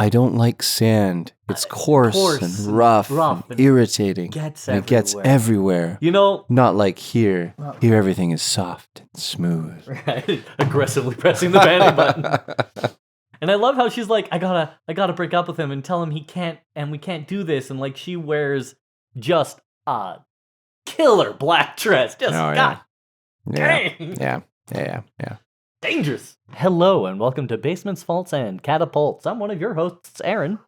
I don't like sand. It's coarse and rough and irritating. It gets everywhere. You know, not like here. Here everything is soft and smooth. Right, aggressively pressing the panic button. And I love how she's like, I gotta break up with him and tell him he can't, and we can't do this. And like she wears just a killer black dress. Just God dang. Yeah. Dangerous. Hello and welcome to Basements, Faults, and Catapults. I'm one of your hosts, Aaron.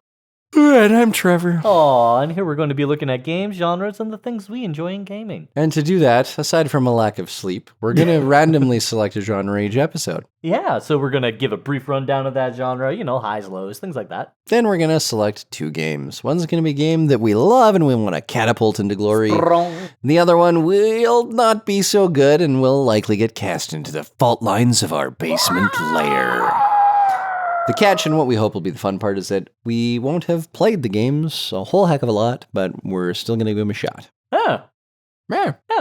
And I'm Trevor. Aw, and here we're going to be looking at games, genres, and the things we enjoy in gaming. And to do that, aside from a lack of sleep, we're going to randomly select a genre each episode. Yeah, so we're going to give a brief rundown of that genre, highs, lows, things like that. Then we're going to select two games. One's going to be a game that we love and we want to catapult into glory. The other one will not be so good and will likely get cast into the fault lines of our basement lair. The catch, and what we hope will be the fun part, is that we won't have played the games a whole heck of a lot, but we're still going to give them a shot. Yeah,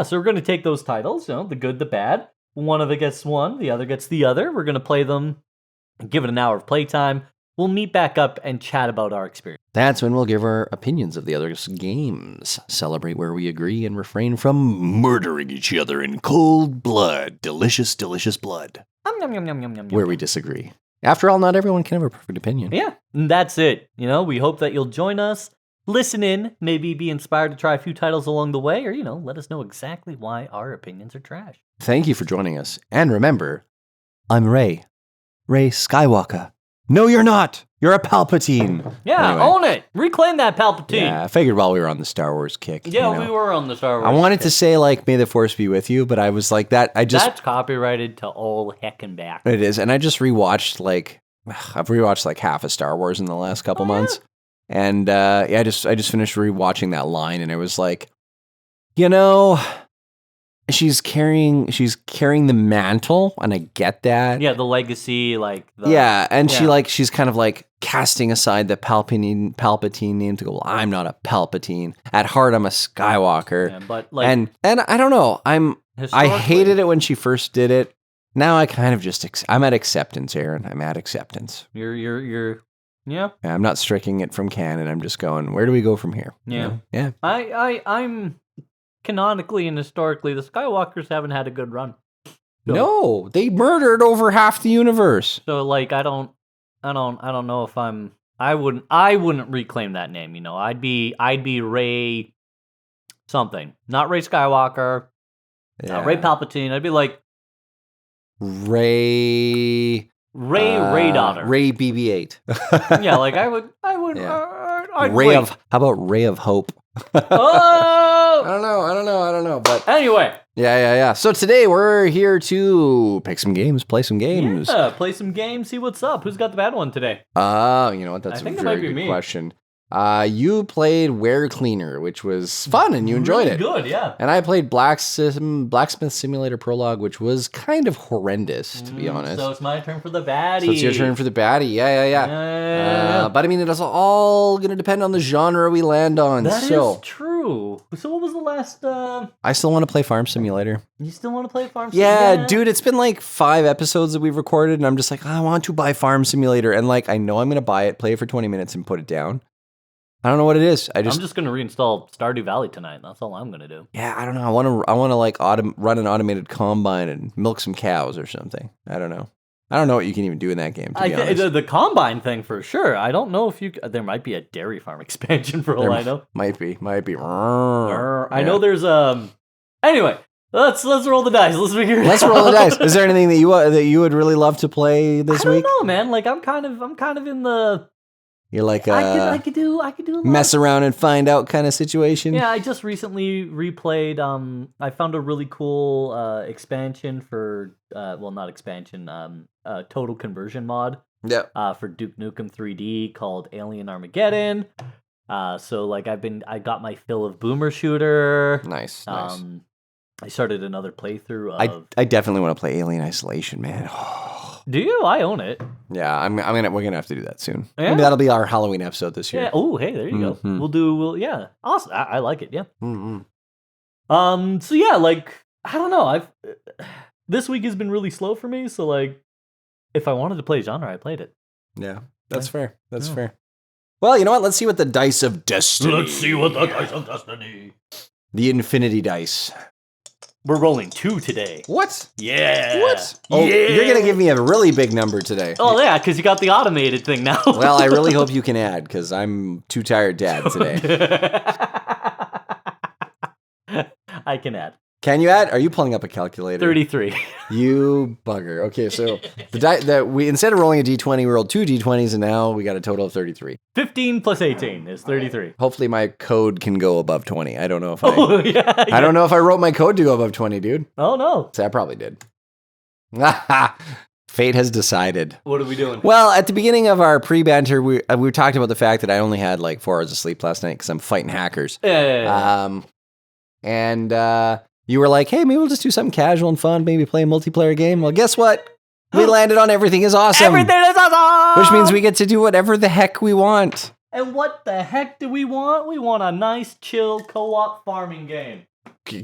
so we're going to take those titles, the good, the bad. One of it gets one, the other gets the other. We're going to play them, give it an hour of playtime. We'll meet back up and chat about our experience. That's when we'll give our opinions of the other games, celebrate where we agree, and refrain from murdering each other in cold blood. Delicious, delicious blood. Where we disagree. After all, not everyone can have a perfect opinion. Yeah, and that's it. We hope that you'll join us, listen in, maybe be inspired to try a few titles along the way, or, let us know exactly why our opinions are trash. Thank you for joining us. And remember, I'm Rey Skywalker. No, you're not. You're a Palpatine. Yeah, anyway. Own it. Reclaim that Palpatine. Yeah, I figured while we were on the Star Wars kick. Yeah, we were on the Star Wars I wanted to say, may the Force be with you, but I was like, That's copyrighted to all heck and back. It is, and I just rewatched, I've rewatched, half of Star Wars in the last couple months. And, I just finished rewatching that line, and it was like, she's carrying the mantle, and I get that. Yeah, the legacy, she's kind of casting aside the Palpatine name to go, well, I'm not a Palpatine. At heart, I'm a Skywalker. Yeah, but and I don't know. I hated it when she first did it. Now I kind of I'm at acceptance, Aaron. I'm at acceptance. You're yeah. I'm not striking it from canon. I'm just going, where do we go from here? Yeah. Yeah. I'm canonically and historically, the Skywalkers haven't had a good run. So, no, they murdered over half the universe. So I don't know if I wouldn't reclaim that name, I'd be Rey something. Not Rey Skywalker. Yeah. Not Rey Palpatine. I'd be like Ray daughter. Ray BB-8. Yeah, I would Yeah. How about Ray of Hope? Oh! I don't know, but anyway. Yeah. So today we're here to pick some games, play some games. Yeah, play some games, see what's up. Who's got the bad one today? You know what? That's a very good question. You played Ware Cleaner, which was fun, and you enjoyed it. Good, yeah. And I played Blacksmith Simulator Prologue, which was kind of horrendous, to be honest. So it's my turn for the baddie. So it's your turn for the baddie. Yeah. But I mean, it's all going to depend on the genre we land on. That is true. So what was the last... I still want to play Farm Simulator. You still want to play Farm Simulator? Yeah, dude, it's been 5 episodes that we've recorded, and I'm just I want to buy Farm Simulator. And I know I'm going to buy it, play it for 20 minutes, and put it down. I don't know what it is. I'm just going to reinstall Stardew Valley tonight. That's all I'm going to do. Yeah, I don't know. I want to run an automated combine and milk some cows or something. I don't know. I don't know what you can even do in that game, to be honest. The combine thing for sure. I don't know if there might be a dairy farm expansion for all I know. Might be. I know there's anyway, let's roll the dice. Let's figure it out. Let's roll the dice. Is there anything that you would really love to play this week? I don't know, man. I'm kind of in the You're I could do a lot. Mess around and find out kind of situation. Yeah, I just recently replayed. I found a really cool expansion for not expansion. Total conversion mod. Yeah. For Duke Nukem 3D called Alien Armageddon. So I got my fill of Boomer Shooter. Nice. I started another playthrough of. I definitely want to play Alien Isolation, man. Do you? I own it. Yeah, we're gonna have to do that soon. Yeah. Maybe that'll be our Halloween episode this year. Yeah. Oh, hey, there you go. Yeah. Awesome. I like it. Yeah. Mm-hmm. So yeah, I don't know. This week has been really slow for me. So if I wanted to play a genre, I played it. Yeah, that's fair. That's fair. Well, you know what? Let's see what the dice of destiny. Let's see what the dice of destiny. The infinity dice. We're rolling 2 today. What? Yeah. What? Oh, yeah. You're going to give me a really big number today. Oh, yeah, because you got the automated thing now. Well, I really hope you can add, because I'm too tired to add today. I can add. Can you add? Are you pulling up a calculator? 33. You bugger. Okay, so we instead of rolling a d20, we rolled 2 d20s, and now we got a total of 33. 15 plus 18 is 33. Hopefully my code can go above 20. I don't know if I don't know if I wrote my code to go above 20, dude. Oh, no. So I probably did. Fate has decided. What are we doing? Well, at the beginning of our pre-banter, we were talking about the fact that I only had like 4 hours of sleep last night because I'm fighting hackers. Yeah. And you were like, hey, maybe we'll just do something casual and fun, maybe play a multiplayer game. Well, guess what? We landed on everything is awesome. Everything is awesome! Which means we get to do whatever the heck we want. And what the heck do we want? We want a nice, chill, co-op farming game.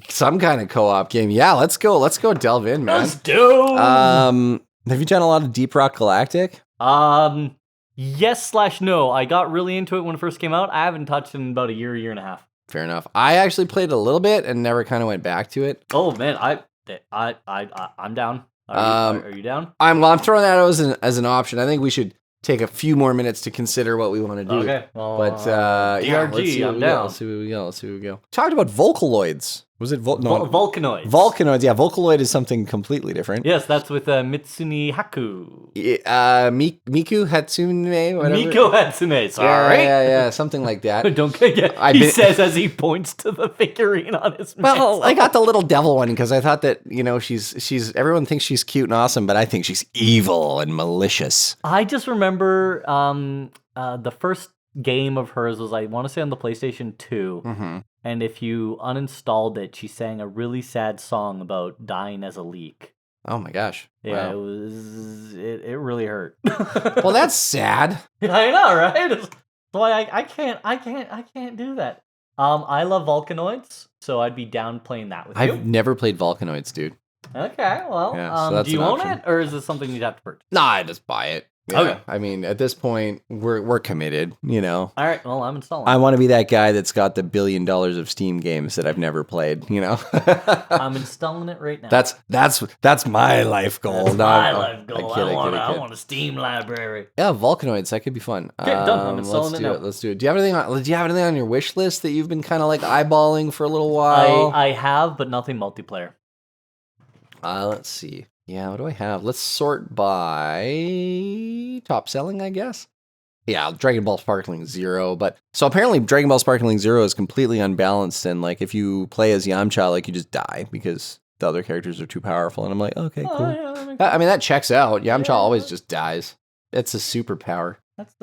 Some kind of co-op game. Yeah, let's go delve in, man. Let's do! Have you done a lot of Deep Rock Galactic? Yes/no. I got really into it when it first came out. I haven't touched it in about a year and a half. Fair enough. I actually played a little bit and never kind of went back to it. Oh man, I'm down. Are you down? I'm throwing that out as an option. I think we should take a few more minutes to consider what we want to do. Okay. Well, but DRG, I'm down. Let's see where we go. Talked about Vocaloids. Was it Volcanoids? Volcanoids. Yeah, Vocaloid is something completely different. Yes, that's with Mitsune Haku. Miku Hatsune, whatever. Miku Hatsune. Sorry. Yeah, something like that. Don't get. He says as he points to the figurine on his. Well, I got the little devil one because I thought that she's everyone thinks she's cute and awesome, but I think she's evil and malicious. I just remember the first game of hers was, I want to say, on the PlayStation 2. Mm-hmm. And if you uninstalled it, she sang a really sad song about dying as a leak. Oh my gosh! Yeah, wow. It really hurt. Well, that's sad. I know, right? So I can't do that. I love Volcanoids, so I'd be down playing that with you. I've never played Volcanoids, dude. Okay, well, yeah, so do you own it, or is it something you'd have to purchase? Nah, I just buy it. Yeah. Okay. I mean, at this point, we're committed, All right, well, I'm installing it. I want to be that guy that's got the $1 billion of Steam games that I've never played, I'm installing it right now. That's my life goal. That's my life goal. I want a Steam library. Yeah, Volcanoids, that could be fun. Okay, done. I'm installing it now. Let's do it. Do you have anything on your wish list that you've been kind of like eyeballing for a little while? I have, but nothing multiplayer. Let's see. Yeah, what do I have? Let's sort by top selling, I guess. Yeah, Dragon Ball Sparkling Zero. But so apparently Dragon Ball Sparkling Zero is completely unbalanced, and like if you play as Yamcha, like you just die because the other characters are too powerful. And I'm like, okay, cool. Yeah, that checks out. Yamcha always just dies. It's a superpower. That's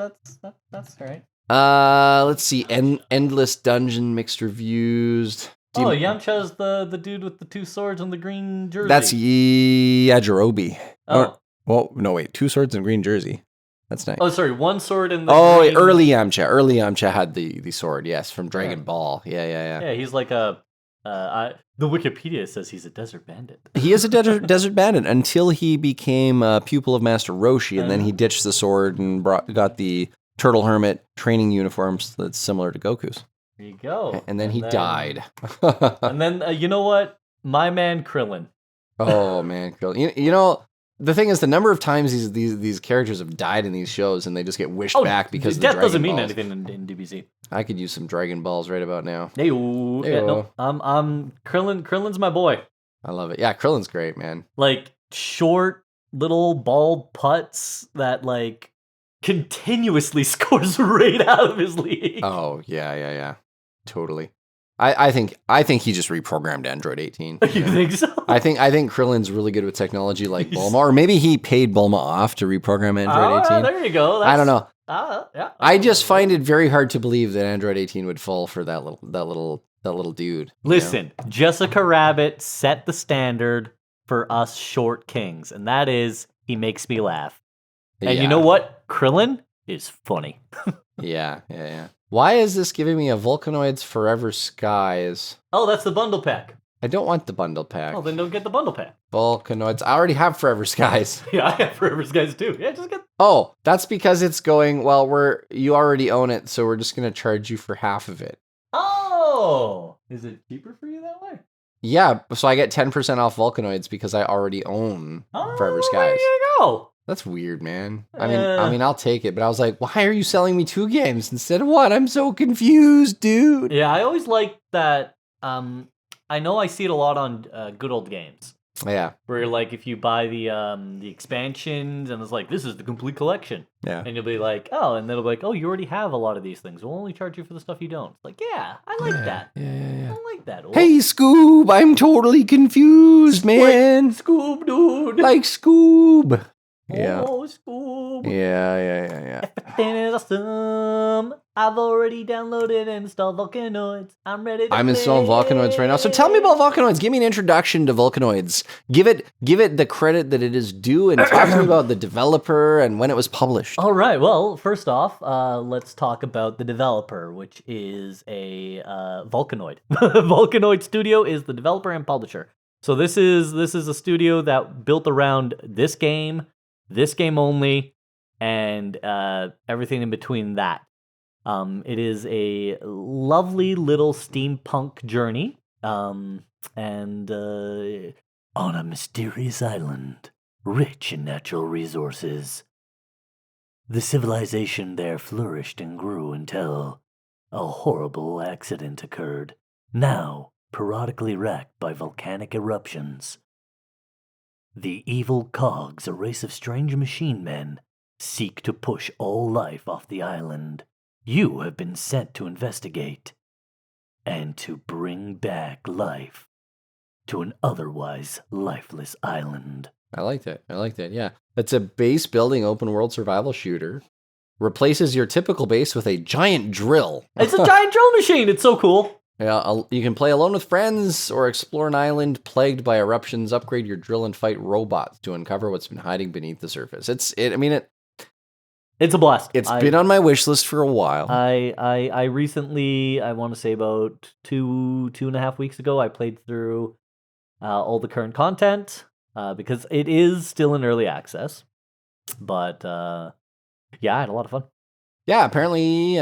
right. Let's see. Endless Dungeon mixed reviews. Yamcha's the dude with the 2 swords and the green jersey. That's Yajirobe. Oh. Well, no, wait. 2 swords and green jersey. That's nice. Oh, sorry. 1 sword and the green... early Yamcha. Early Yamcha had the sword, yes, from Dragon Ball. Yeah. Yeah, he's like the Wikipedia says he's a desert bandit. He is a desert bandit until he became a pupil of Master Roshi, and then he ditched the sword and got the Turtle Hermit training uniforms that's similar to Goku's. There you go. And then he died. And then, you know what? My man Krillin. Oh, man, Krillin. You know, the thing is, the number of times these characters have died in these shows and they just get wished back because of the death Dragon doesn't mean Balls. anything in DBZ. I could use some Dragon Balls right about now. No, Krillin's my boy. I love it. Yeah, Krillin's great, man. Like, short, little, bald putts that, like, continuously scores right out of his league. Oh, yeah. Totally. I think he just reprogrammed Android 18. You think so? I think Krillin's really good with technology like Bulma, or maybe he paid Bulma off to reprogram Android 18. There you go. I don't know. Yeah. I just find it very hard to believe that Android 18 would fall for that little dude. Listen, Jessica Rabbit set the standard for us short kings, and that is he makes me laugh. And you know what? Krillin is funny. Yeah. Why is this giving me a Volcanoids Forever Skies? Oh, that's the bundle pack. I don't want the bundle pack. Oh, then don't get the bundle pack. Volcanoids. I already have Forever Skies. Yeah, I have Forever's Guys too. Yeah, just get. Oh, that's because it's going. Well, you already own it, so we're just gonna charge you for half of it. Oh, is it cheaper for you that way? Yeah, so I get 10% off Volcanoids because I already own Forever Skies. There you go. That's weird, man. I mean, I'll take it, but I was like, why are you selling me 2 games instead of 1? I'm so confused, dude. Yeah, I always like that. I know I see it a lot on Good Old Games. Yeah. Where like if you buy the expansions and it's like this is the complete collection. Yeah. And you'll be like, oh, and they'll be like, oh, you already have a lot of these things. We'll only charge you for the stuff you don't. It's like, yeah, I like that. Yeah. I like that. Hey, Scoob, I'm totally confused, man. Scoob, dude. Like Scoob. Yeah. Oh, Scoob. Yeah. Everything is awesome. I've already downloaded and installed Volcanoids. I'm ready to I'm installing Volcanoids right now. So tell me about Volcanoids. Give me an introduction to Volcanoids. Give it the credit that it is due, and talk to me about the developer and when it was published. All right. Well, first off, let's talk about the developer, which is a Volcanoid. Volcanoid Studio is the developer and publisher. So this is a studio that built around this game only, and everything in between that. It is a lovely little steampunk journey, and on a mysterious island, rich in natural resources. The civilization there flourished and grew until a horrible accident occurred, now periodically racked by volcanic eruptions. The evil cogs, a race of strange machine men, seek to push all life off the island. You have been sent to investigate and to bring back life to an otherwise lifeless island. I like that. Yeah. It's a base building open world survival shooter. Replaces your typical base with a giant drill. It's a giant drill machine. It's so cool. Yeah, you can play alone with friends or explore an island plagued by eruptions, upgrade your drill and fight robots to uncover what's been hiding beneath the surface. It's a blast. It's been on my wish list for a while. I recently, I want to say about 2.5 weeks ago, I played through all the current content because it is still in early access. But yeah, I had a lot of fun. Yeah, apparently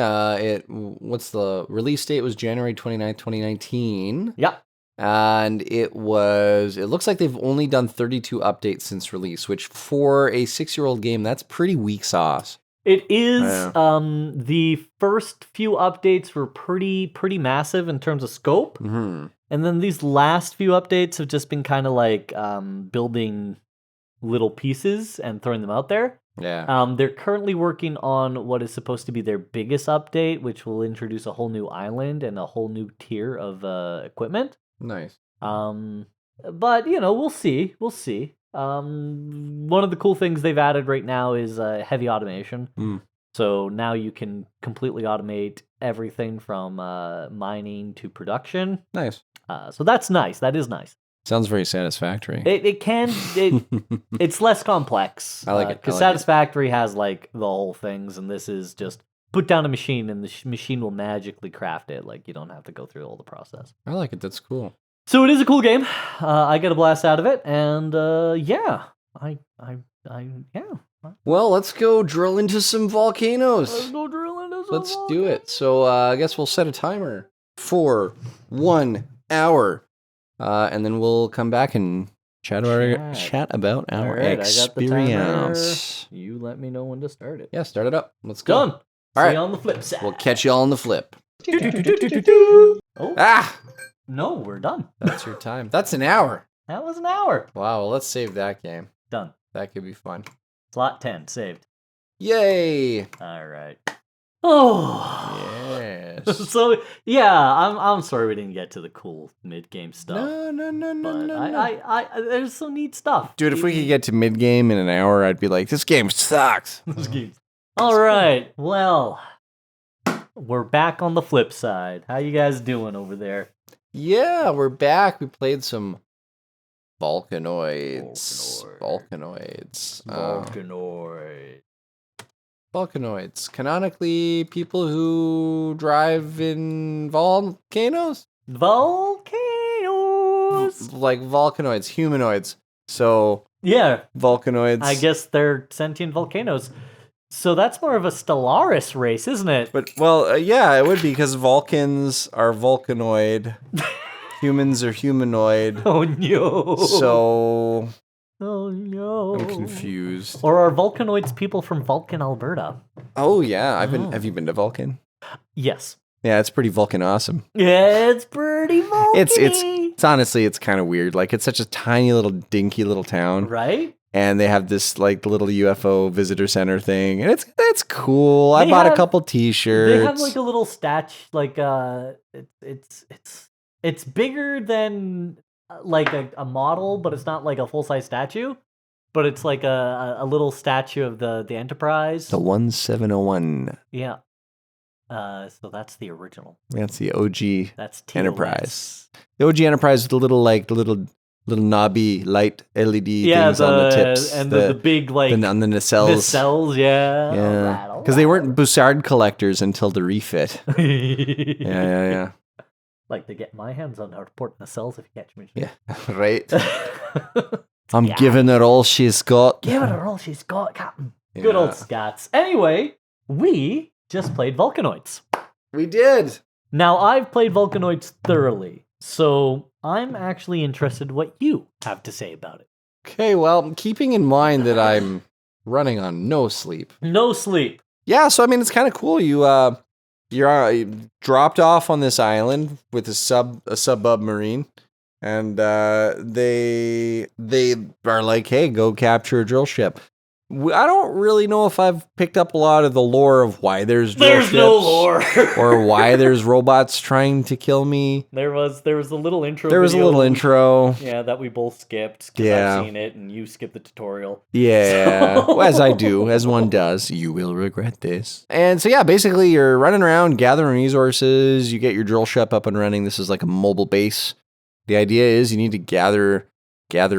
what's the release date was January 29th, 2019. Yeah. And it looks like they've only done 32 updates since release, which for a 6-year-old game, that's pretty weak sauce. It is. The first few updates were pretty massive in terms of scope. Mm-hmm. And then these last few updates have just been kind of like building little pieces and throwing them out there. Yeah. They're currently working on what is supposed to be their biggest update, which will introduce a whole new island and a whole new tier of equipment. Nice. But we'll see. One of the cool things they've added right now is heavy automation. So now you can completely automate everything from mining to production. Nice. So that's nice. That is nice. Sounds very satisfactory. It's less complex. I like it. Because Satisfactory has like the whole things, and this is just put down a machine and the machine will magically craft it. Like you don't have to go through all the process. I like it. That's cool. So it is a cool game. I get a blast out of it, and yeah. Well, let's go drill into some volcanoes. Let's go drill into some Let's do it. So I guess we'll set a timer for 1 hour. And then we'll come back and chat about our experience. You let me know when to start it. Yeah, start it up. Let's go. Done. All right. See you on the flip side. We'll catch you all on the flip. Oh. Ah! No, we're done. That's your time. That's an hour. That was an hour. Wow, well, let's save that game. Done. That could be fun. Slot 10, saved. Yay! All right. Oh. Yes. So, yeah, I'm sorry we didn't get to the cool mid-game stuff. No. I there's some neat stuff. Dude, if we could get to mid-game in an hour, I'd be like, this game sucks. This game. All right. Well, we're back on the flip side. How you guys doing over there? Yeah, we're back. We played some Volcanoids. Volcanoids. Canonically, people who drive in volcanoes? Volcanoids. like Volcanoids, humanoids. So Yeah, Volcanoids. I guess they're sentient volcanoes. So that's more of a Stellaris race, isn't it? But yeah, it would be because Vulcans are Volcanoid, humans are humanoid. Oh no! So Oh no! I'm confused. Or are Volcanoids people from Vulcan, Alberta? Oh yeah, Have you been to Vulcan? Yes. Yeah, it's pretty Vulcan awesome. Yeah, it's pretty Vulcan. It's honestly, it's kind of weird. Like, it's such a tiny little dinky little town, right? and they have this like little UFO visitor center thing, and it's cool. I bought a couple T-shirts. They have like a little statue, like it's bigger than like a model, but it's not like a full size statue. But it's like a little statue of the Enterprise. The 1701. Yeah. So that's the original. That's the OG That's Enterprise. The OG Enterprise with the little knobby light LED things on the tips. And the big like on the nacelles. Nacelles, yeah. Yeah. Because they weren't Bussard collectors until the refit. Yeah. Like to get my hands on our port nacelles if you catch me. Yeah, right. I'm giving her all she's got. Give her all she's got, Captain. Yeah. Good old Scots. Anyway, we just played Volcanoids. We did. Now, I've played Volcanoids thoroughly, so I'm actually interested what you have to say about it. Okay, well, keeping in mind that I'm running on no sleep. No sleep. Yeah, so I mean, it's kind of cool. You're dropped off on this island with a submarine, and they are like, "Hey, go capture a drill ship." I don't really know if I've picked up a lot of the lore of why there's drill ships. There's no lore. Or why there's robots trying to kill me. There was a little intro. There was a little intro. Yeah, that we both skipped because I've seen it and you skipped the tutorial. Yeah, So... as I do, as one does. You will regret this. And so yeah, basically you're running around gathering resources. You get your drill ship up and running. This is like a mobile base. The idea is you need to gather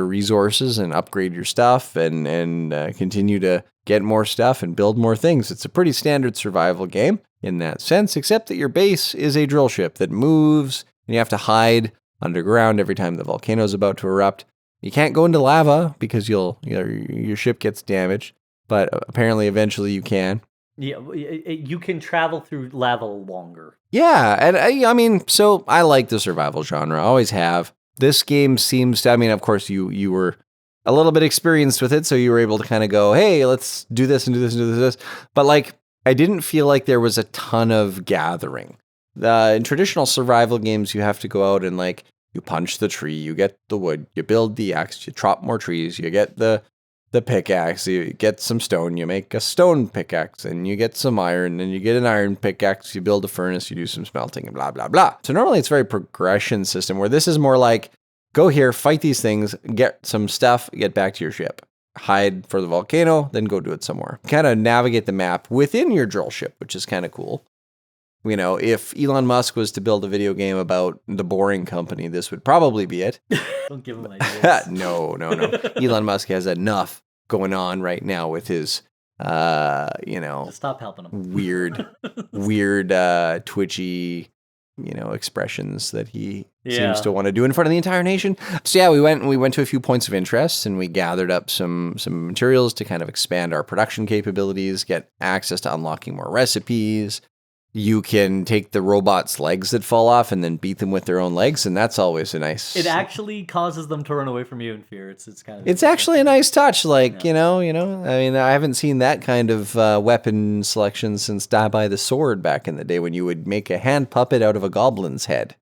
resources and upgrade your stuff and continue to get more stuff and build more things. It's a pretty standard survival game in that sense, except that your base is a drill ship that moves and you have to hide underground every time the volcano is about to erupt. You can't go into lava because your ship gets damaged, but apparently eventually you can. Yeah, you can travel through lava longer. Yeah, and I mean, so I like the survival genre, always have. This game seems to, I mean, of course, you were a little bit experienced with it, so you were able to kind of go, hey, let's do this and do this and do this. But like, I didn't feel like there was a ton of gathering. In traditional survival games, you have to go out and like, you punch the tree, you get the wood, you build the axe, you chop more trees, you get the pickaxe, you get some stone, you make a stone pickaxe, and you get some iron, and you get an iron pickaxe, you build a furnace, you do some smelting, and blah, blah, blah. So normally it's a very progression system, where this is more like, go here, fight these things, get some stuff, get back to your ship. Hide for the volcano, then go do it somewhere. Kind of navigate the map within your drill ship, which is kind of cool. You know, if Elon Musk was to build a video game about the Boring Company, this would probably be it. Don't give him ideas. No. Elon Musk has enough going on right now with his, stop helping him. weird, twitchy, expressions that he seems to want to do in front of the entire nation. So yeah, we went to a few points of interest and we gathered up some materials to kind of expand our production capabilities, get access to unlocking more recipes. You can take the robot's legs that fall off and then beat them with their own legs, and that's always a nice... It actually causes them to run away from you in fear. It's kind of... It's actually a nice touch, like, I mean, I haven't seen that kind of weapon selection since Die by the Sword back in the day when you would make a hand puppet out of a goblin's head.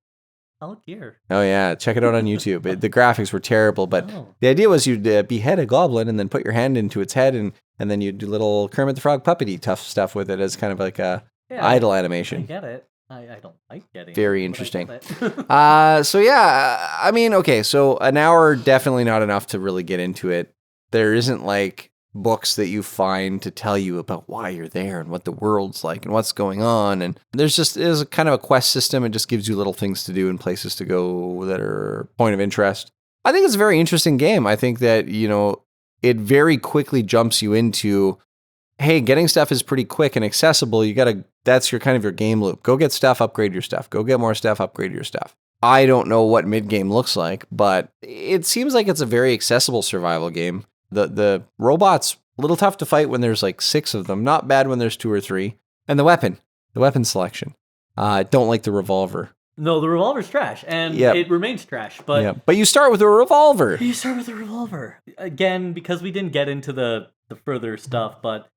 Oh, dear. Oh, yeah. Check it out on YouTube. The graphics were terrible, but the idea was you'd behead a goblin and then put your hand into its head, and then you'd do little Kermit the Frog puppety tough stuff with it as kind of like a... idle animation. I get it. I don't like getting very interesting. So yeah, I mean, okay, so an hour definitely not enough to really get into it. There isn't like books that you find to tell you about why you're there and what the world's like and what's going on. And there's a kind of a quest system. It just gives you little things to do and places to go that are point of interest. I think it's a very interesting game. I think that, it very quickly jumps you into hey, getting stuff is pretty quick and accessible. That's your kind of your game loop. Go get stuff, upgrade your stuff. Go get more stuff, upgrade your stuff. I don't know what mid-game looks like, but it seems like it's a very accessible survival game. The robots, a little tough to fight when there's like 6 of them. Not bad when there's 2 or 3. And the weapon selection. Don't like the revolver. No, the revolver's trash, and it remains trash. But but you start with a revolver. You start with a revolver again because we didn't get into the further stuff, but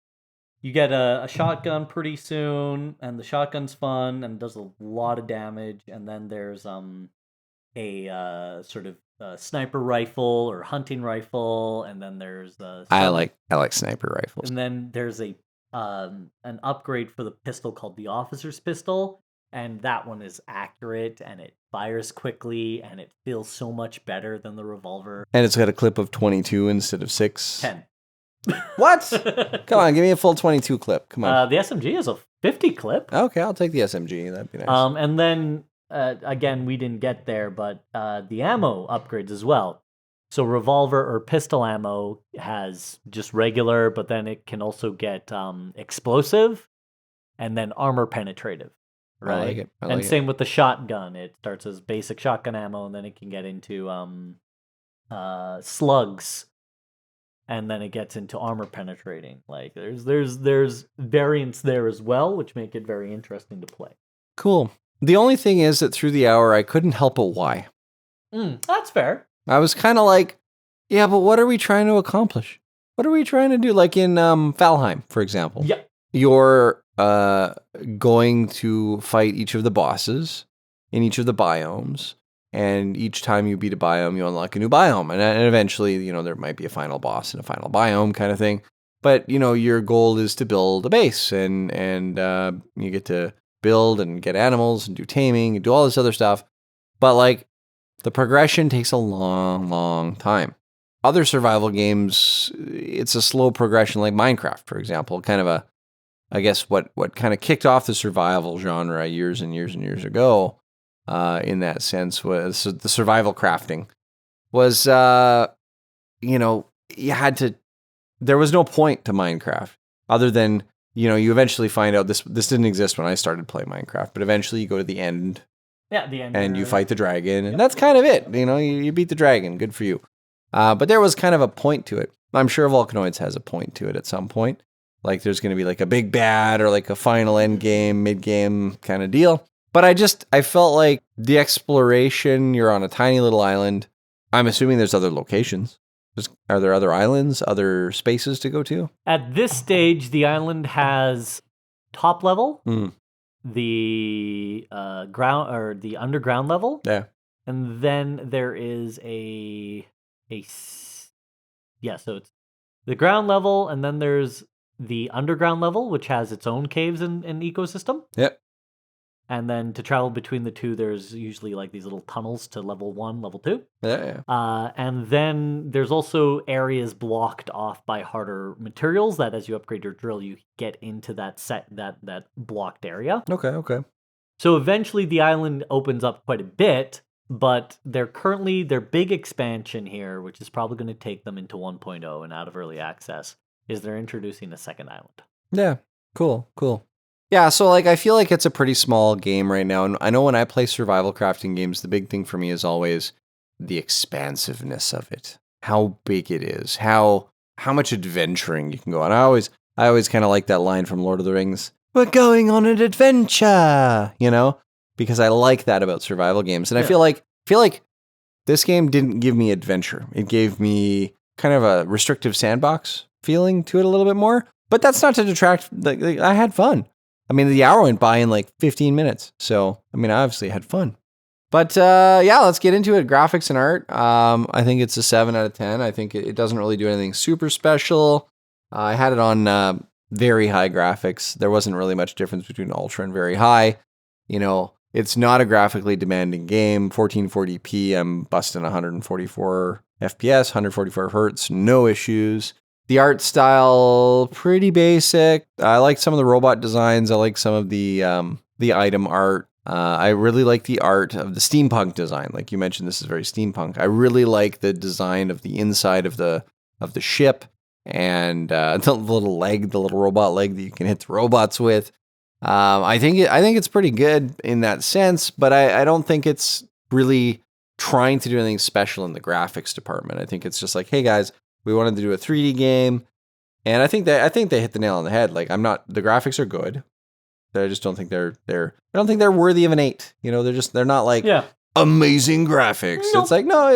you get a shotgun pretty soon, and the shotgun's fun and does a lot of damage. And then there's a sort of sniper rifle or hunting rifle, and then there's I like sniper rifles. And then there's an upgrade for the pistol called the officer's pistol. And that one is accurate, and it fires quickly, and it feels so much better than the revolver. And it's got a clip of 22 instead of 6. 10. What? Come on, give me a full 22 clip. Come on. The SMG is a 50 clip. Okay, I'll take the SMG. That'd be nice. And then, again, we didn't get there, but the ammo upgrades as well. So revolver or pistol ammo has just regular, but then it can also get explosive and then armor penetrative. Right. I like it. And same with the shotgun. It starts as basic shotgun ammo, and then it can get into slugs, and then it gets into armor penetrating. Like there's variants there as well, which make it very interesting to play. Cool. The only thing is that through the hour, I couldn't help but why. That's fair. I was kind of like, yeah, but what are we trying to accomplish? What are we trying to do? Like in Valheim, for example. Yeah. You're going to fight each of the bosses in each of the biomes, and each time you beat a biome, you unlock a new biome, and eventually, there might be a final boss and a final biome kind of thing. But your goal is to build a base, and you get to build and get animals and do taming and do all this other stuff. But like the progression takes a long, long time. Other survival games, it's a slow progression, like Minecraft, for example, kind of I guess what kind of kicked off the survival genre years and years and years ago, in that sense, was the survival crafting. Was you had to. There was no point to Minecraft other than you eventually find out this didn't exist when I started playing Minecraft, but eventually you go to the end. Yeah, the end. And you fight the dragon, and that's kind of it. You beat the dragon. Good for you. But there was kind of a point to it. I'm sure Volcanoids has a point to it at some point. Like there's going to be like a big bad or like a final end game, mid game kind of deal. But I felt like the exploration, you're on a tiny little island. I'm assuming there's other locations. Are there other islands, other spaces to go to? At this stage, the island has top level, the ground or the underground level. Yeah. And then there is so it's the ground level, and then there's the underground level, which has its own caves and ecosystem. Yep. And then to travel between the two, there's usually like these little tunnels to level 1, level 2. Yeah. And then there's also areas blocked off by harder materials that as you upgrade your drill, you get into that blocked area. Okay. So eventually the island opens up quite a bit, but their big expansion here, which is probably going to take them into 1.0 and out of early access, is they're introducing a second island. Yeah, cool. Yeah, so like I feel like it's a pretty small game right now, and I know when I play survival crafting games, the big thing for me is always the expansiveness of it, how big it is, how much adventuring you can go on. I always kind of like that line from Lord of the Rings. We're going on an adventure, because I like that about survival games, and I feel like this game didn't give me adventure. It gave me kind of a restrictive sandbox feeling to it a little bit more, but that's not to detract. Like I had fun. I mean, the hour went by in like 15 minutes, so I mean, I obviously had fun. But let's get into it. Graphics and art. I think it's a 7 out of 10. I think it doesn't really do anything super special. I had it on very high graphics. There wasn't really much difference between ultra and very high. It's not a graphically demanding game. 1440p. I'm busting 144 FPS, 144 hertz. No issues. The art style, pretty basic. I like some of the robot designs. I like some of the item art. I really like the art of the steampunk design. Like you mentioned, this is very steampunk. I really like the design of the inside of the ship. and the little robot leg that you can hit the robots with. I think it's pretty good in that sense, but I don't think it's really trying to do anything special in the graphics department. I think it's just like, hey guys, we wanted to do a 3D game, and I think they hit the nail on the head. Like, the graphics are good. I just don't think they're worthy of an 8. You know, they're not like amazing graphics. Nope. It's like, no,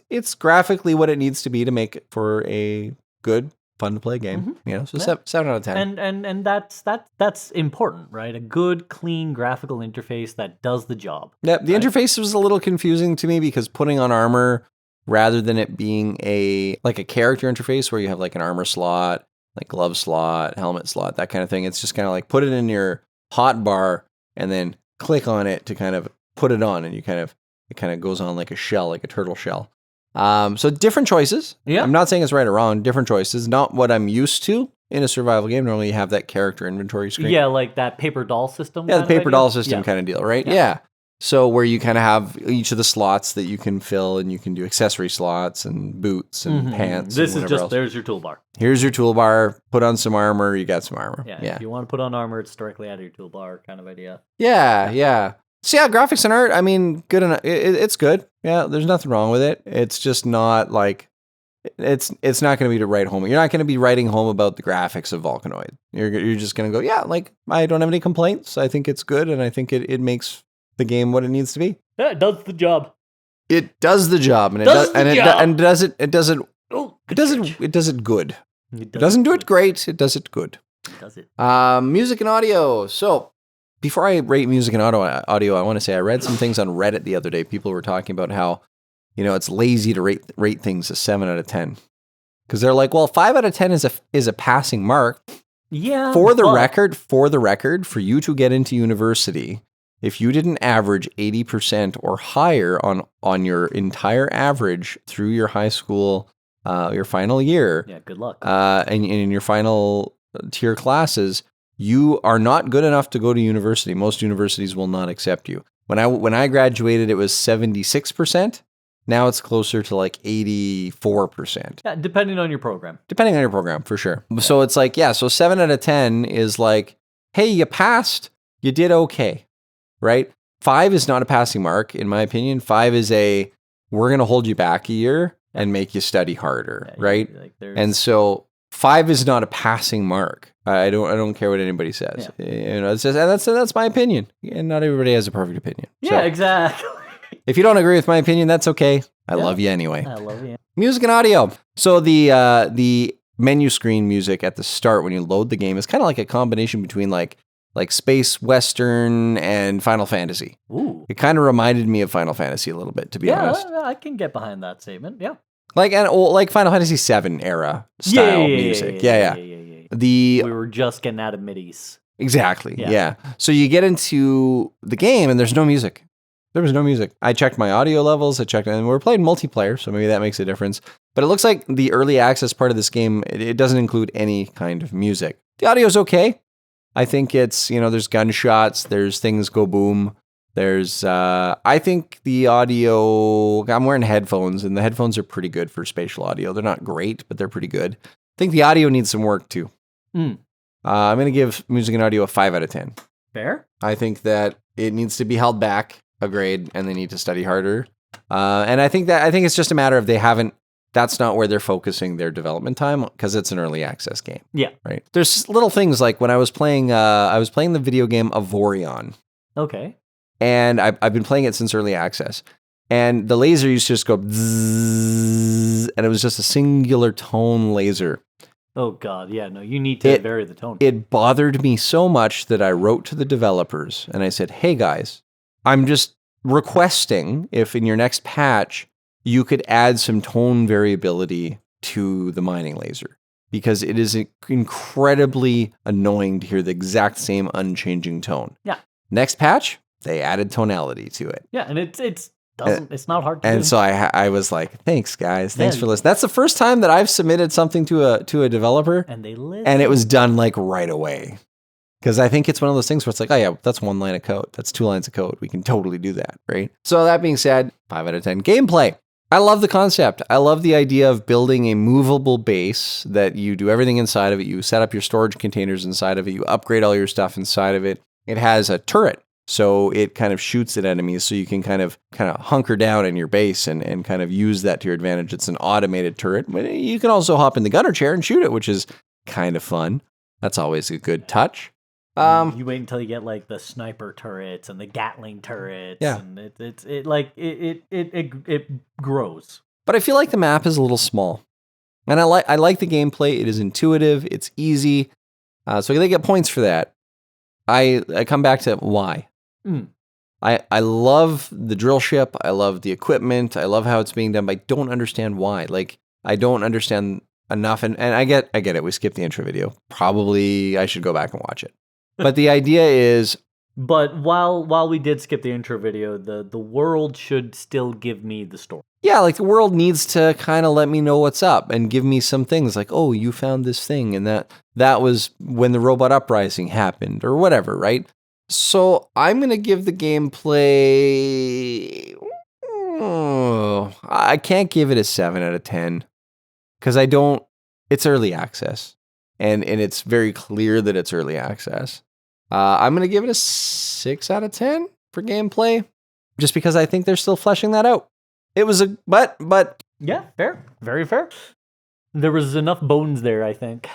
it's graphically what it needs to be to make it for a good, fun to play game. Mm-hmm. You know, so 7 out of 10. And that's important, right? A good, clean graphical interface that does the job. Yeah, the interface was a little confusing to me because putting on armor rather than it being a character interface where you have like an armor slot, like glove slot, helmet slot, that kind of thing. It's just kind of like put it in your hotbar and then click on it to kind of put it on, and it kind of goes on like a shell, like a turtle shell. So different choices. Yeah. I'm not saying it's right or wrong. Different choices. Not what I'm used to in a survival game. Normally you have that character inventory screen. Yeah, like that paper doll system. Yeah, the paper doll system kind of deal, right? Yeah. So where you kind of have each of the slots that you can fill, and you can do accessory slots and boots and pants. This and is just, else. there's your toolbar. Here's your toolbar. Put on some armor. You got some armor. Yeah. If you want to put on armor, it's directly out of your toolbar kind of idea. Yeah. So yeah, graphics and art, I mean, good enough. It's good. Yeah, there's nothing wrong with it. It's just not like, it's not going to be to write home. You're not going to be writing home about the graphics of Volcanoid. You're just going to go, yeah, like, I don't have any complaints. I think it's good, and I think it makes the game what it needs to be. Yeah, it does the job. It does the job, and it does it good. It doesn't do it great. It does it good. It does it. Music and audio. So before I rate music and audio, I want to say I read some things on Reddit the other day. People were talking about how, you know, it's lazy to rate things a 7 out of 10 because they're like, well, 5 out of 10 is a passing mark. Yeah. For the record, for you to get into university, if you didn't average 80% or higher on your entire average through your high school, your final year, yeah, good luck. And in your final tier classes, you are not good enough to go to university. Most universities will not accept you. When I graduated, it was 76%. Now it's closer to like 84%. Yeah, depending on your program. Depending on your program, for sure. Yeah. So it's like, yeah, so 7 out of 10 is like, hey, you passed, you did okay. Right? 5 is not a passing mark, in my opinion. 5 is we're going to hold you back a year and make you study harder, right? Like and so 5 is not a passing mark. I don't care what anybody says. Yeah. You know, that's my opinion. And not everybody has a perfect opinion. Yeah, so, exactly. If you don't agree with my opinion, that's okay. I love you anyway. I love you. Music and audio. So the menu screen music at the start when you load the game is kind of like a combination between like space western and Final Fantasy. Ooh. It kind of reminded me of Final Fantasy a little bit, to be honest. Yeah, I can get behind that statement. Yeah. Like Final Fantasy VII era style music. Yeah. We were just getting out of middies. Exactly. Yeah. So you get into the game and there's no music. There was no music. I checked my audio levels. And we're playing multiplayer, so maybe that makes a difference. But it looks like the early access part of this game, it doesn't include any kind of music. The audio's okay. I think it's, you know, there's gunshots, there's things go boom. There's, I think the audio, I'm wearing headphones, and the headphones are pretty good for spatial audio. They're not great, but they're pretty good. I think the audio needs some work too. I'm going to give music and audio a 5 out of 10. Fair. I think that it needs to be held back a grade, and they need to study harder. And I think it's just a matter of that's not where they're focusing their development time, because it's an early access game. Yeah. Right. There's little things like when I was playing the video game Avorion. Okay. And I've been playing it since early access. And the laser used to just go bzzz, and it was just a singular tone laser. Oh God, yeah, no, you need to vary the tone. It bothered me so much that I wrote to the developers and I said, hey guys, I'm just requesting if in your next patch you could add some tone variability to the mining laser, because it is incredibly annoying to hear the exact same unchanging tone. Yeah. Next patch, they added tonality to it. Yeah, and it's not hard to do. And so I was like, thanks guys, thanks for listening. That's the first time that I've submitted something to a developer, and they listened. And it was done like right away. Because I think it's one of those things where it's like, oh yeah, that's 1 line of code. That's 2 lines of code. We can totally do that, right? So that being said, 5 out of 10. Gameplay. I love the concept. I love the idea of building a movable base that you do everything inside of it. You set up your storage containers inside of it. You upgrade all your stuff inside of it. It has a turret, so it kind of shoots at enemies, so you can kind of hunker down in your base and kind of use that to your advantage. It's an automated turret. But you can also hop in the gunner chair and shoot it, which is kind of fun. That's always a good touch. You wait until you get like the sniper turrets and the Gatling turrets. Yeah. And it grows. But I feel like the map is a little small. And I like the gameplay. It is intuitive. It's easy. So they get points for that. I come back to why. I love the drill ship. I love the equipment. I love how it's being done, but I don't understand why. Like, I don't understand enough. And I get it. We skipped the intro video. Probably I should go back and watch it. But the idea is... But while we did skip the intro video, the world should still give me the story. Yeah, like the world needs to kind of let me know what's up and give me some things like, oh, you found this thing, and that was when the robot uprising happened, or whatever, right? So I'm going to give the gameplay... I can't give it a 7 out of 10, because I don't... It's early access, and it's very clear that it's early access. I'm going to give it a 6 out of 10 for gameplay, just because I think they're still fleshing that out. It was a, but yeah, fair, very fair. There was enough bones there, I think.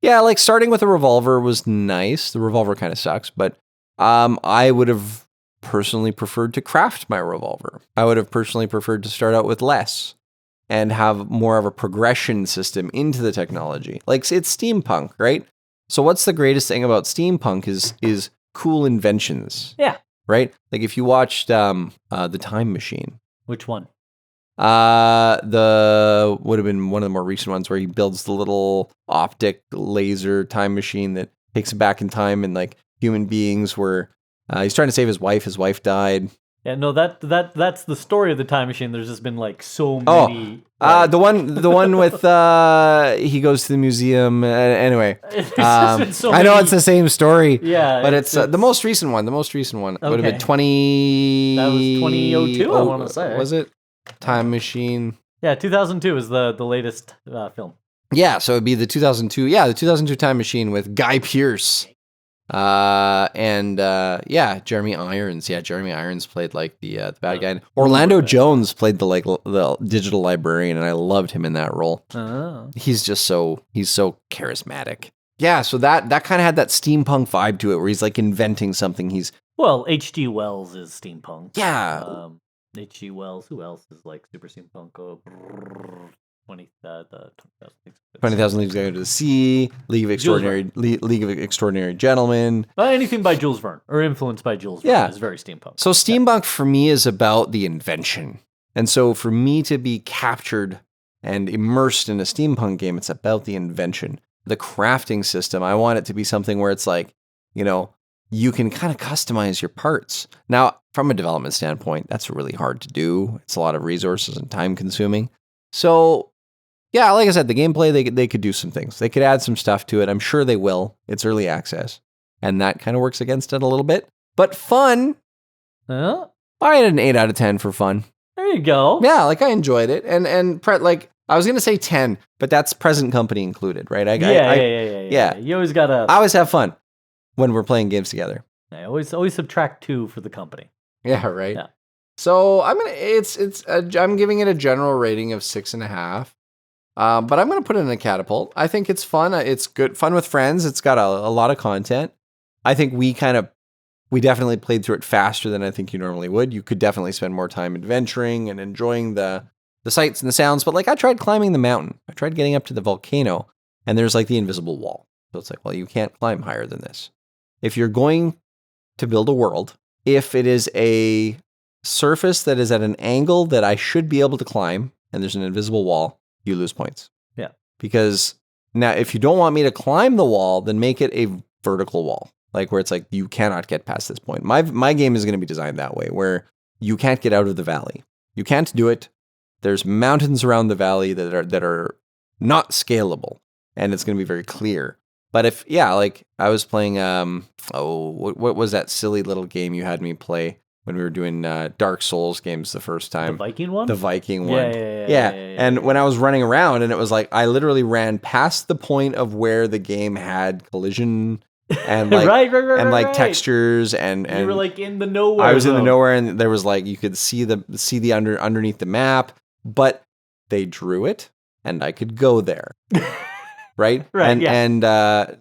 Yeah, like starting with a revolver was nice. The revolver kind of sucks, but I would have personally preferred to craft my revolver. I would have personally preferred to start out with less and have more of a progression system into the technology. Like, it's steampunk, right? So what's the greatest thing about steampunk is cool inventions. Yeah. Right? Like if you watched The Time Machine. Which one? The would have been one of the more recent ones where he builds the little optic laser time machine that takes him back in time, and like human beings were he's trying to save his wife. His wife died. Yeah, no, that's the story of the time machine. There's just been like so many. The one with he goes to the museum. Anyway, I know it's the same story. Yeah, but it's the most recent one. The most recent one would have been 20. That was 2002. I want to say. Was it Time Machine? Yeah, 2002 is the latest film. Yeah, so it'd be the 2002. Yeah, the 2002 Time Machine with Guy Pearce. Jeremy Irons. Yeah, Jeremy Irons played like the bad guy. Orlando Jones played the digital librarian, and I loved him in that role. Oh. He's so charismatic. Yeah, so that kind of had that steampunk vibe to it, where he's like inventing something. Well, H.G. Wells is steampunk. Yeah. H.G. Wells. Who else is like super steampunk? 20,000 Leagues Under the Sea, League of Extraordinary Gentlemen. Anything by Jules Verne or influenced by Jules Verne is very steampunk. So steampunk for me is about the invention. And so for me to be captured and immersed in a steampunk game, it's about the invention. The crafting system, I want it to be something where it's like, you can kind of customize your parts. Now, from a development standpoint, that's really hard to do. It's a lot of resources and time consuming. So, yeah, like I said, the gameplay, they could do some things. They could add some stuff to it. I'm sure they will. It's early access. And that kind of works against it a little bit. But fun. I had an 8 out of 10 for fun. There you go. Yeah, like I enjoyed it. And I was going to say 10, but that's present company included, right? Yeah. You always got to... I always have fun when we're playing games together. I always subtract 2 for the company. Yeah, right. Yeah. So I'm giving it a general rating of 6.5. But I'm going to put it in a catapult. I think it's fun. It's good fun with friends. It's got a lot of content. I think we definitely played through it faster than I think you normally would. You could definitely spend more time adventuring and enjoying the sights and the sounds. But like I tried climbing the mountain. I tried getting up to the volcano, and there's like the invisible wall. So it's like, well, you can't climb higher than this. If you're going to build a world, if it is a surface that is at an angle that I should be able to climb, and there's an invisible wall, you lose points. Yeah. Because now if you don't want me to climb the wall, then make it a vertical wall. Like where it's like, you cannot get past this point. My game is going to be designed that way, where you can't get out of the valley. You can't do it. There's mountains around the valley that are not scalable, and it's going to be very clear. But like I was playing, what was that silly little game you had me play when we were doing Dark Souls games the first The time. Viking one? The Viking Yeah, one. yeah. And when I was running around, and it was like I literally ran past the point of where the game had collision and like right. textures and You were like in the nowhere. I was in the zone. nowhere, and there was like you could see the underneath the map, but they drew it, and I could go there. Right? And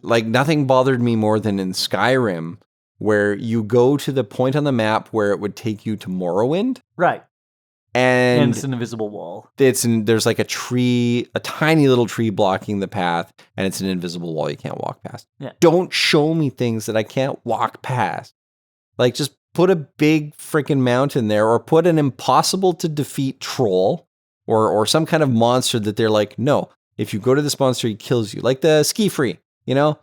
like nothing bothered me more than in Skyrim, where you go to the point on the map where it would take you to Morrowind. Right. And it's an invisible wall. There's like a tiny little tree blocking the path, and it's an invisible wall you can't walk past. Yeah. Don't show me things that I can't walk past. Like just put a big freaking mountain there, or put an impossible to defeat troll or some kind of monster that they're like, no, if you go to this monster, he kills you. Like the ski free, you know?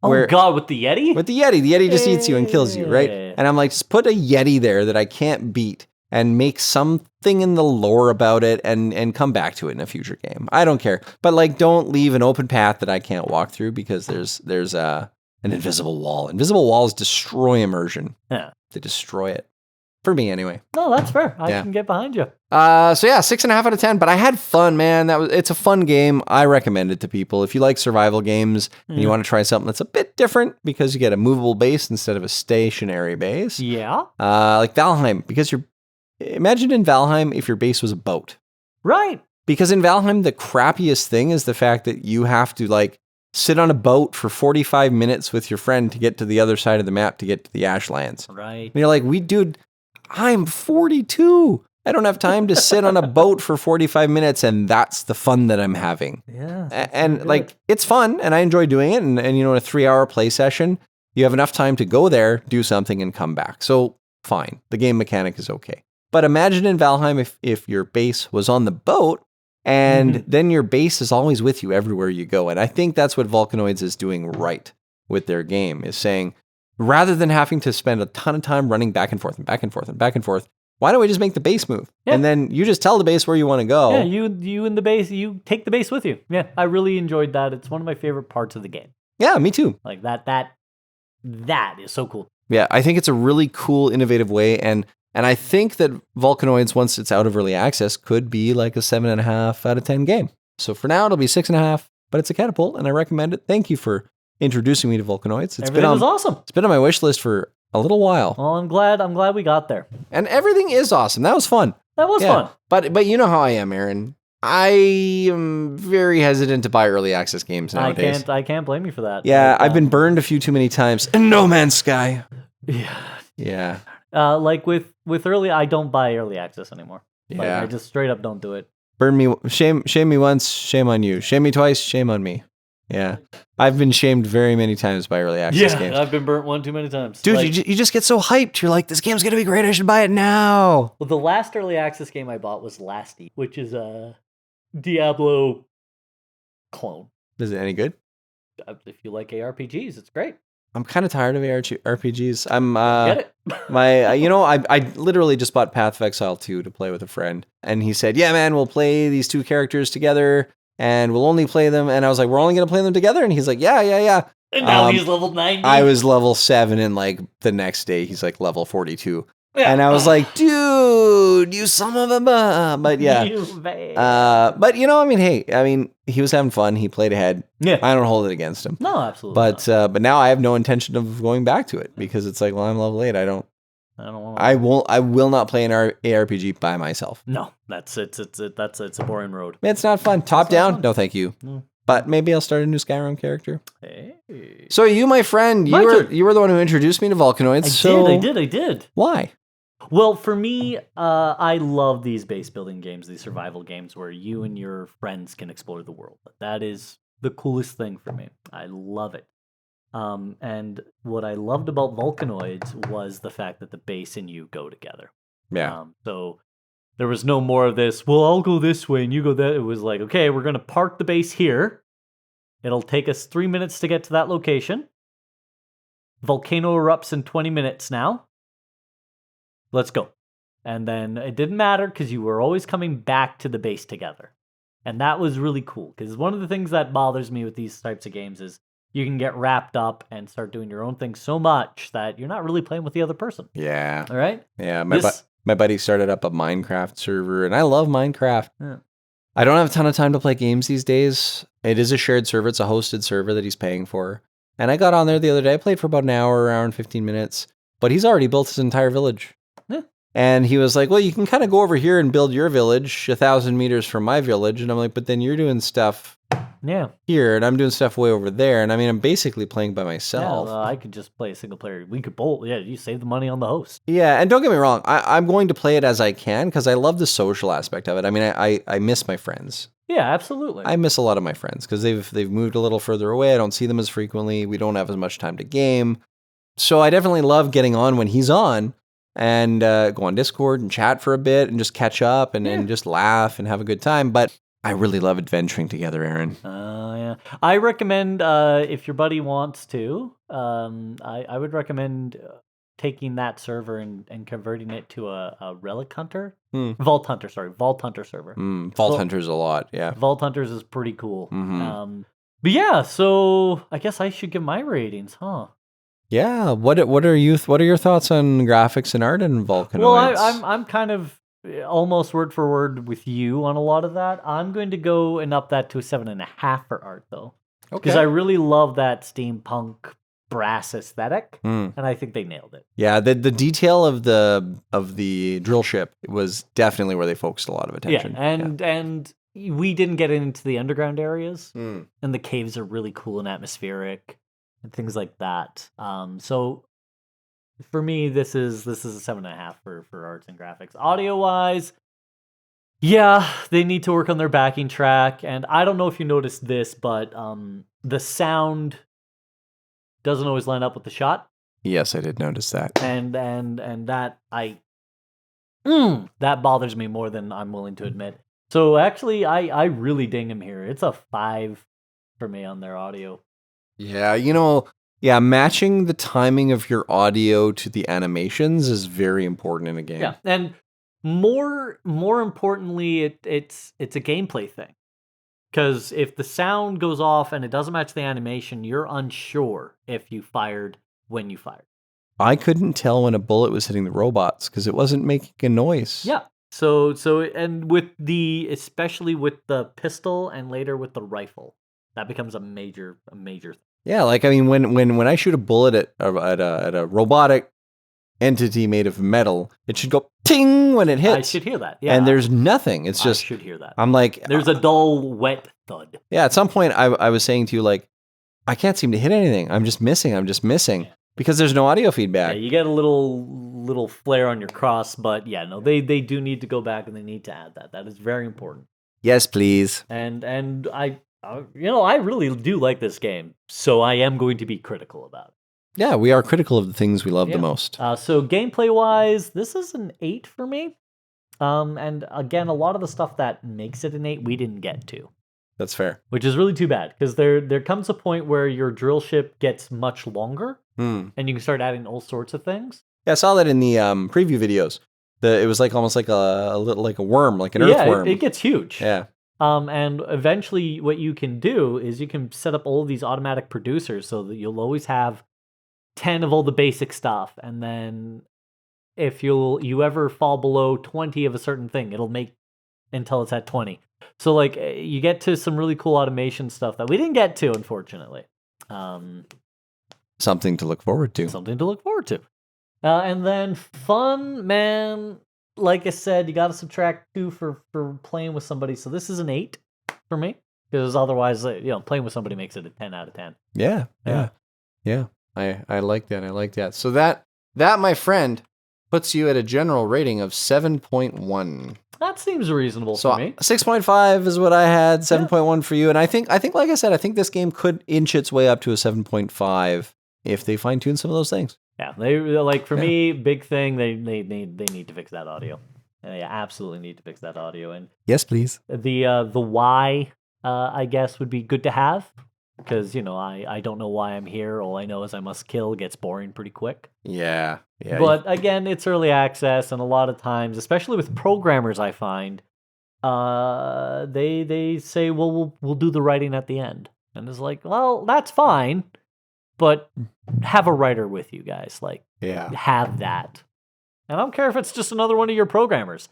Oh God, with the Yeti? With the Yeti just eats you and kills you, right? And I'm like, just put a Yeti there that I can't beat and make something in the lore about it and come back to it in a future game. I don't care. But like, don't leave an open path that I can't walk through because there's an invisible wall. Invisible walls destroy immersion. Yeah. They destroy it. For me, anyway. No, that's fair. I can get behind you. So yeah, 6.5 out of 10. But I had fun, man. It's a fun game. I recommend it to people. If you like survival games and you want to try something that's a bit different because you get a movable base instead of a stationary base. Yeah. Like Valheim, because imagine in Valheim if your base was a boat. Right. Because in Valheim, the crappiest thing is the fact that you have to like sit on a boat for 45 minutes with your friend to get to the other side of the map to get to the Ashlands. Right. And you're like, dude, I'm 42. I don't have time to sit on a boat for 45 minutes, and that's the fun that I'm having. Yeah. And like, it's fun, and I enjoy doing it. And you know, in a 3-hour play session, you have enough time to go there, do something, and come back. So fine. The game mechanic is okay. But imagine in Valheim if your base was on the boat, and then your base is always with you everywhere you go. And I think that's what Volcanoids is doing right with their game, is saying, rather than having to spend a ton of time running back and forth and back and forth and back and forth, why don't we just make the base move? Yeah. And then you just tell the base where you want to go. Yeah, you and the base, you take the base with you. Yeah, I really enjoyed that. It's one of my favorite parts of the game. Yeah, me too. Like that is so cool. Yeah, I think it's a really cool, innovative way. And I think that Volcanoids, once it's out of early access, could be like a 7.5 out of 10 game. So for now, it'll be 6.5, but it's a catapult, and I recommend it. Thank you for introducing me to Volcanoids. It was awesome. It's been on my wish list for a little while. Well, I'm glad we got there. And everything is awesome. That was fun. That was fun. But you know how I am, Aaron. I am very hesitant to buy early access games nowadays. I can't blame you for that. Yeah, I've been burned a few too many times. In No Man's Sky. Yeah. Yeah. Like with early, I don't buy early access anymore. Yeah. Like, I just straight up don't do it. Burn me, shame me once, shame on you. Shame me twice, shame on me. Yeah. I've been shamed very many times by early access games. I've been burnt one too many times. Dude, like, you just get so hyped. You're like, this game's going to be great. I should buy it now. Well, the last early access game I bought was Lasty, which is a Diablo clone. Is it any good? If you like ARPGs, it's great. I'm kind of tired of RPGs. I'm Get it? I literally just bought Path of Exile 2 to play with a friend, and he said, "Yeah, man, we'll play these two characters together, and we'll only play them." And I was like, "We're only gonna play them together?" And he's like, "Yeah." And now he's level 90. I was level 7, and like the next day, he's like level 42. Yeah. And I was like, "Dude, you son of a..." But yeah, but hey, he was having fun. He played ahead. Yeah, I don't hold it against him. No, absolutely. But now I have no intention of going back to it because it's like, well, I'm level 8. I don't want. I will not play an ARPG by myself. No, it's a boring road. It's not fun. Top down? No, thank you. No. But maybe I'll start a new Skyrim character. Hey. So you, my friend, you were the one who introduced me to Volcanoids. I did. Why? Well, for me, I love these base building games, these survival games where you and your friends can explore the world. That is the coolest thing for me. I love it. And what I loved about Volcanoids was the fact that the base and you go together. Yeah. So there was no more of this, well, I'll go this way and you go that. It was like, okay, we're going to park the base here. It'll take us 3 minutes to get to that location. Volcano erupts in 20 minutes now. Let's go. And then it didn't matter because you were always coming back to the base together. And that was really cool because one of the things that bothers me with these types of games is you can get wrapped up and start doing your own thing so much that you're not really playing with the other person. Yeah. All right? Yeah. My buddy started up a Minecraft server, and I love Minecraft. Yeah. I don't have a ton of time to play games these days. It is a shared server. It's a hosted server that he's paying for. And I got on there the other day. I played for about an hour and 15 minutes. But he's already built his entire village. Yeah. And he was like, well, you can kind of go over here and build your village 1,000 meters from my village. And I'm like, but then you're doing stuff here, and I'm doing stuff way over there. And I mean, I'm basically playing by myself. Yeah, I could just play a single player. We could both. Yeah, you save the money on the host. Yeah, and don't get me wrong. I'm going to play it as I can because I love the social aspect of it. I mean, I miss my friends. Yeah, absolutely. I miss a lot of my friends because they've moved a little further away. I don't see them as frequently. We don't have as much time to game. So I definitely love getting on when he's on and go on Discord and chat for a bit and just catch up and just laugh and have a good time. But I really love adventuring together, Aaron. Yeah. I recommend if your buddy wants to, I would recommend taking that server and converting it to a relic hunter. Vault Hunter server. Vault Hunter's a lot, yeah. Vault Hunters is pretty cool. Mm-hmm. But yeah, so I guess I should give my ratings, huh? Yeah. What are your thoughts on graphics and art in Volcanoids? Well, I'm kind of almost word for word with you on a lot of that. I'm going to go and up that to a 7.5 for art, though, because I really love that steampunk brass aesthetic, and I think they nailed it. Yeah, the detail of the drill ship was definitely where they focused a lot of attention. Yeah, and we didn't get into the underground areas, and the caves are really cool and atmospheric and things like that. So for me, this is a 7.5 for arts and graphics. Audio wise, yeah, they need to work on their backing track, and I don't know if you noticed this, but the sound doesn't always line up with the shot. Yes, I did notice that. And that that bothers me more than I'm willing to admit. So actually, I really ding him here. It's a 5 for me on their audio. Yeah, matching the timing of your audio to the animations is very important in a game. Yeah, and more importantly, it's a gameplay thing. Because if the sound goes off and it doesn't match the animation, you're unsure if you fired when you fired. I couldn't tell when a bullet was hitting the robots because it wasn't making a noise. Yeah. So and especially with the pistol and later with the rifle, that becomes a major thing. Yeah, like I mean, when I shoot a bullet at a robotic entity made of metal, it should go ting when it hits. I should hear that. Yeah, and there's nothing. It's just I should hear that. I'm like, there's a dull, wet thud. Yeah, at some point I was saying to you like, I can't seem to hit anything. I'm just missing because there's no audio feedback. Yeah, you get a little flare on your cross, but yeah, no, they do need to go back and they need to add that. That is very important. Yes, please. And I I really do like this game, so I am going to be critical about it. Yeah, we are critical of the things we love the most. So gameplay-wise, this is an 8 for me. And again, a lot of the stuff that makes it an 8 we didn't get to. That's fair. Which is really too bad, because there comes a point where your drill ship gets much longer, and you can start adding all sorts of things. Yeah, I saw that in the preview videos. It was like almost like a little like a worm, like an earthworm. It gets huge. Yeah. And eventually, what you can do is you can set up all of these automatic producers so that you'll always have 10 of all the basic stuff, and then if you ever fall below 20 of a certain thing, it'll make until it's at 20. So like you get to some really cool automation stuff that we didn't get to, unfortunately. Something to look forward to. And then fun, man. Like I said, you got to subtract 2 for playing with somebody. So this is an 8 for me, because otherwise, playing with somebody makes it a 10 out of 10. Yeah. I like that. So that my friend puts you at a general rating of 7.1. That seems reasonable for me. 6.5 is what I had, 7.1 for you, and I think like I said, I think this game could inch its way up to a 7.5 if they fine tune some of those things. Yeah, they like for me, big thing. They need to fix that audio. They absolutely need to fix that audio. And yes, please. The why I guess would be good to have, because I don't know why I'm here. All I know is I must kill. Gets boring pretty quick. Yeah. But again, it's early access, and a lot of times, especially with programmers, I find they say, well, we'll do the writing at the end. And it's like, well, that's fine, but have a writer with you guys. Like, have that. And I don't care if it's just another one of your programmers.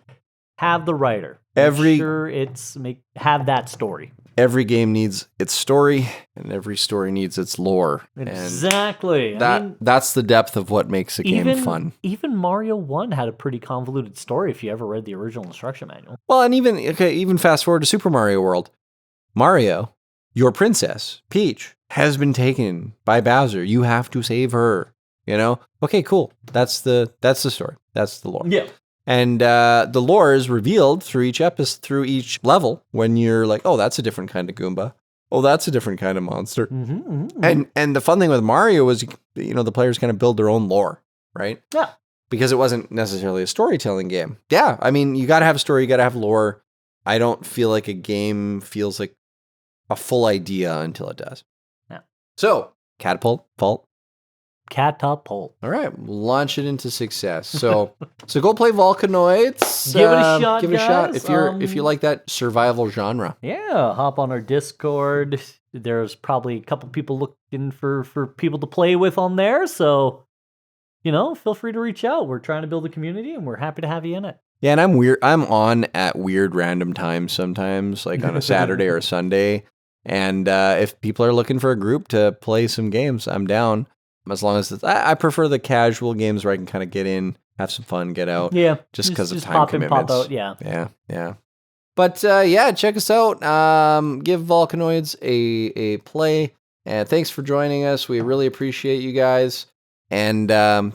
Have the writer. Have that story. Every game needs its story, and every story needs its lore. Exactly. And that's the depth of what makes a game fun. Even Mario 1 had a pretty convoluted story if you ever read the original instruction manual. Well, and even fast forward to Super Mario World. Mario, your princess, Peach, has been taken by Bowser. You have to save her. Okay, cool. That's the story. That's the lore. Yeah. And the lore is revealed through each level when you're like, oh, that's a different kind of Goomba. Oh, that's a different kind of monster. And the fun thing with Mario was, the players kind of build their own lore, right? Yeah. Because it wasn't necessarily a storytelling game. Yeah, I mean, you got to have a story, you got to have lore. I don't feel like a game feels like a full idea until it does. Yeah. So, Catapult, Vault. Catapult. All right, launch it into success. So go play Volcanoids. Give it a shot. Give it a shot if you like that survival genre. Yeah, hop on our Discord. There's probably a couple people looking for people to play with on there. So, feel free to reach out. We're trying to build a community, and we're happy to have you in it. Yeah, and I'm on at weird random times sometimes, like on a Saturday or a Sunday. And if people are looking for a group to play some games, I'm down. As long as I prefer the casual games where I can kind of get in, have some fun, get out. Yeah. Just because of time pop commitments. In, pop out, yeah. Yeah. But check us out. Give Volcanoids a play. And thanks for joining us. We really appreciate you guys. And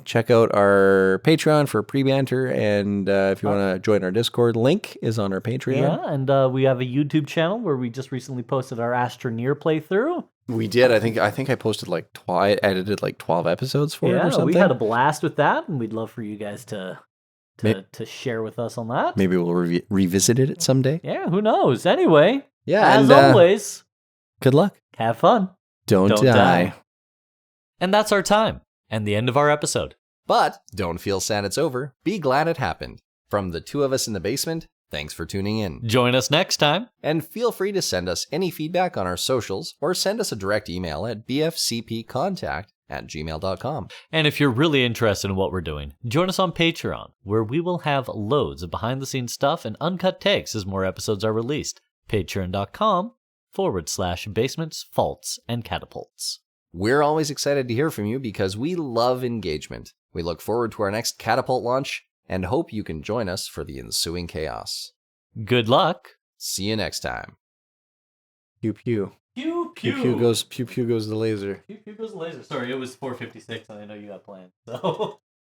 check out our Patreon for pre-banter. And if you want to join our Discord, link is on our Patreon. Yeah, and we have a YouTube channel where we just recently posted our Astroneer playthrough. We did. I think I posted I edited 12 episodes for it or something. We had a blast with that, and we'd love for you guys to share with us on that. Maybe we'll revisit it someday. Yeah, who knows? Anyway, as always, good luck. Have fun. Don't die. And that's our time and the end of our episode. But don't feel sad it's over. Be glad it happened. From the two of us in the basement, thanks for tuning in. Join us next time. And feel free to send us any feedback on our socials or send us a direct email at bfcpcontact@gmail.com. And if you're really interested in what we're doing, join us on Patreon, where we will have loads of behind-the-scenes stuff and uncut takes as more episodes are released. Patreon.com/basements, faults, and catapults. We're always excited to hear from you because we love engagement. We look forward to our next Catapult launch and hope you can join us for the ensuing chaos. Good luck. See you next time. Pew pew. Pew pew. Pew pew goes the laser. Pew pew goes the laser. Sorry, it was 4:56 and I know you got plans. So